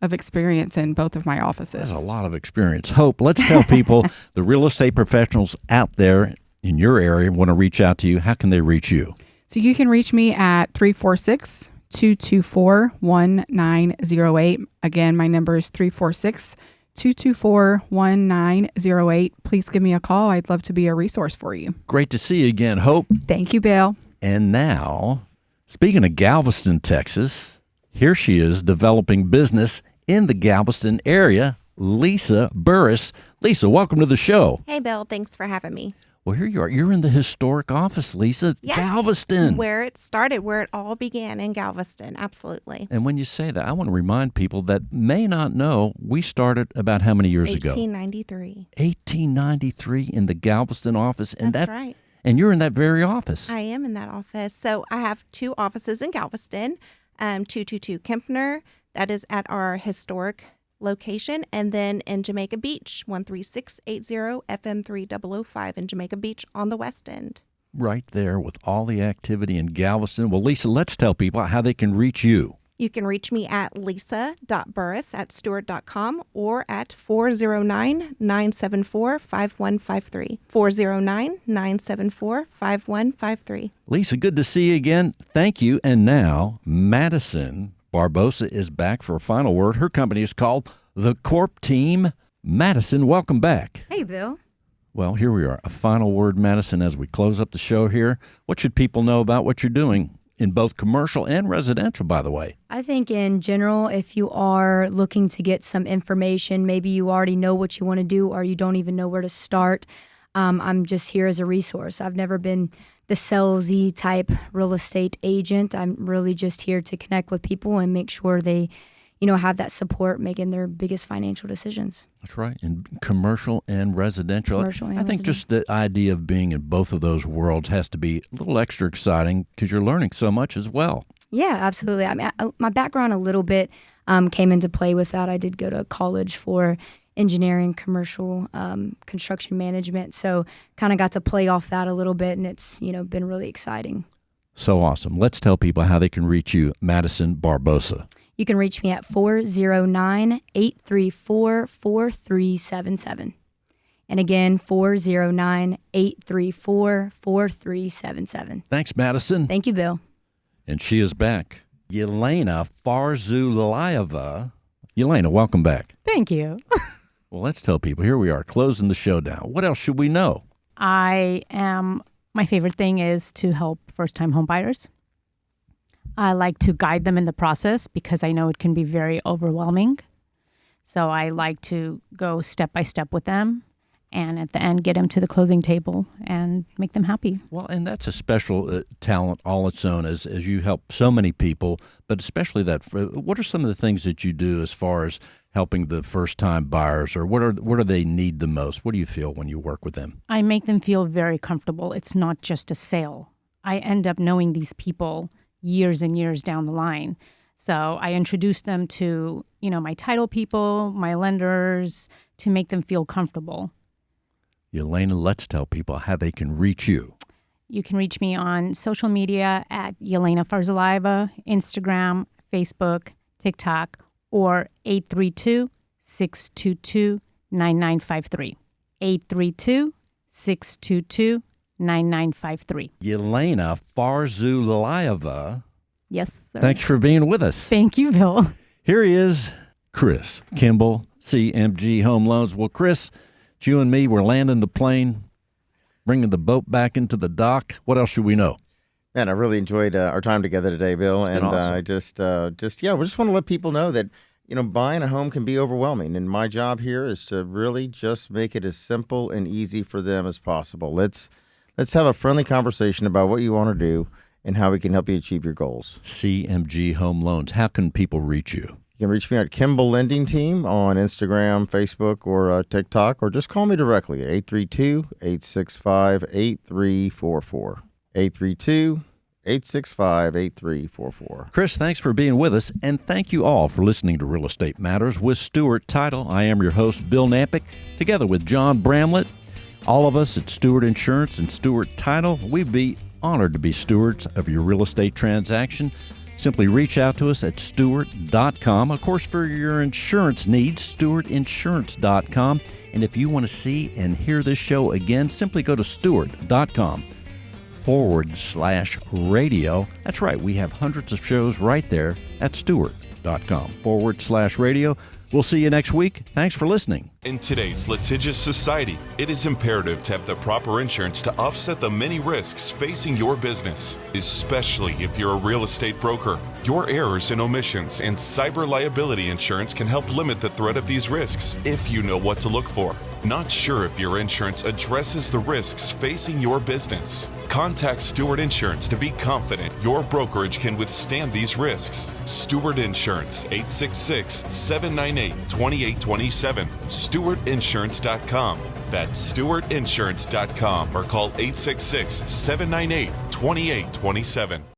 Speaker 9: experience in both of my offices.
Speaker 3: That's a lot of experience. Hope, let's tell people, the real estate professionals out there in your area want to reach out to you. How can they reach you?
Speaker 9: So you can reach me at 346-224-1908. Again, my number is 346-224-1908. Please give me a call. I'd love to be a resource for you.
Speaker 3: Great to see you again, Hope.
Speaker 9: Thank you, Bill.
Speaker 3: And now, speaking of Galveston, Texas, here she is developing business in the Galveston area, Lisa Burris. Lisa, welcome to the show.
Speaker 10: Hey, Bill. Thanks for having me.
Speaker 3: Well, here you are. You're in the historic office, Lisa.
Speaker 10: Yes,
Speaker 3: Galveston.
Speaker 10: Where it started, where it all began in Galveston. Absolutely.
Speaker 3: And when you say that, I want to remind people that may not know, we started about how many years ago?
Speaker 10: 1893.
Speaker 3: 1893 in the Galveston office. And
Speaker 10: That's right.
Speaker 3: And you're in that very office.
Speaker 10: I am in that office. So I have two offices in Galveston, 222 Kempner. That is at our historic location. And then in Jamaica Beach, 13680 FM 3005 in Jamaica Beach on the west end.
Speaker 3: Right there with all the activity in Galveston. Well, Lisa, let's tell people how they can reach you.
Speaker 10: You can reach me at lisa.burris@stewart.com or at 409-974-5153. 409-974-5153.
Speaker 3: Lisa, good to see you again. Thank you. And now, Madison Barbosa is back for a final word. Her company is called The Corp Team. Madison, welcome back.
Speaker 4: Hey, Bill.
Speaker 3: Well, here we are. A final word, Madison, as we close up the show here. What should people know about what you're doing in both commercial and residential, by the way?
Speaker 4: I think in general, if you are looking to get some information, maybe you already know what you want to do or you don't even know where to start, I'm just here as a resource. I've never been the salesy type real estate agent. I'm really just here to connect with people and make sure they have that support making their biggest financial decisions.
Speaker 3: That's right. In commercial and residential. I think just the idea of being in both of those worlds has to be a little extra exciting because you're learning so much as well.
Speaker 4: Yeah, absolutely. I mean, my background a little bit came into play with that. I did go to college for engineering, commercial construction management. So kind of got to play off that a little bit, and it's, been really exciting.
Speaker 3: So awesome. Let's tell people how they can reach you, Madison Barbosa.
Speaker 4: You can reach me at 409-834-4377. And again, 409-834-4377.
Speaker 3: Thanks, Madison.
Speaker 4: Thank you, Bill.
Speaker 3: And she is back. Yelena Farzulaeva. Yelena, welcome back.
Speaker 5: Thank you.
Speaker 3: Well, let's tell people. Here we are, closing the show down. What else should we know?
Speaker 5: My favorite thing is to help first-time home buyers. I like to guide them in the process because I know it can be very overwhelming. So I like to go step by step with them and at the end get them to the closing table and make them happy.
Speaker 3: Well, and that's a special talent all its own as you help so many people, but especially that. What are some of the things that you do as far as helping the first-time buyers, or what do they need the most? What do you feel when you work with them?
Speaker 5: I make them feel very comfortable. It's not just a sale. I end up knowing these people years and years down the line. So I introduce them to, my title people, my lenders, to make them feel comfortable.
Speaker 3: Yelena, let's tell people how they can reach you.
Speaker 5: You can reach me on social media at Yelena Farzulaeva, Instagram, Facebook, TikTok, or 832-622-9953. 832-622-9953.
Speaker 3: Yelena Farzulaeva.
Speaker 5: Yes, sir.
Speaker 3: Thanks for being with us.
Speaker 5: Thank you, Bill.
Speaker 3: Here he is, Chris Kimball, CMG Home Loans. Well, Chris, it's you and me. We're landing the plane, bringing the boat back into the dock. What else should we know?
Speaker 6: Man, I really enjoyed our time together today, Bill.
Speaker 3: It's been awesome.
Speaker 6: I we just want to let people know that, buying a home can be overwhelming. And my job here is to really just make it as simple and easy for them as possible. Let's have a friendly conversation about what you want to do and how we can help you achieve your goals.
Speaker 3: CMG Home Loans. How can people reach you?
Speaker 6: You can reach me at Kimball Lending Team on Instagram, Facebook, or TikTok, or just call me directly at 832-865-8344. 832-865-8344.
Speaker 3: Chris, thanks for being with us, and thank you all for listening to Real Estate Matters with Stewart Title. I am your host, Bill Knapik, together with John Bramlett. All of us at Stewart Insurance and Stewart Title, we'd be honored to be stewards of your real estate transaction. Simply reach out to us at stewart.com. Of course, for your insurance needs, stewartinsurance.com. And if you want to see and hear this show again, simply go to stewart.com/radio. That's right, we have hundreds of shows right there at stewart.com/radio. We'll see you next week. Thanks for listening.
Speaker 11: In today's litigious society, it is imperative to have the proper insurance to offset the many risks facing your business, especially if you're a real estate broker. Your errors and omissions and cyber liability insurance can help limit the threat of these risks if you know what to look for. Not sure if your insurance addresses the risks facing your business? Contact Stewart Insurance to be confident your brokerage can withstand these risks. Stewart Insurance, 866-798-2827. StewartInsurance.com. That's StewartInsurance.com or call 866-798-2827.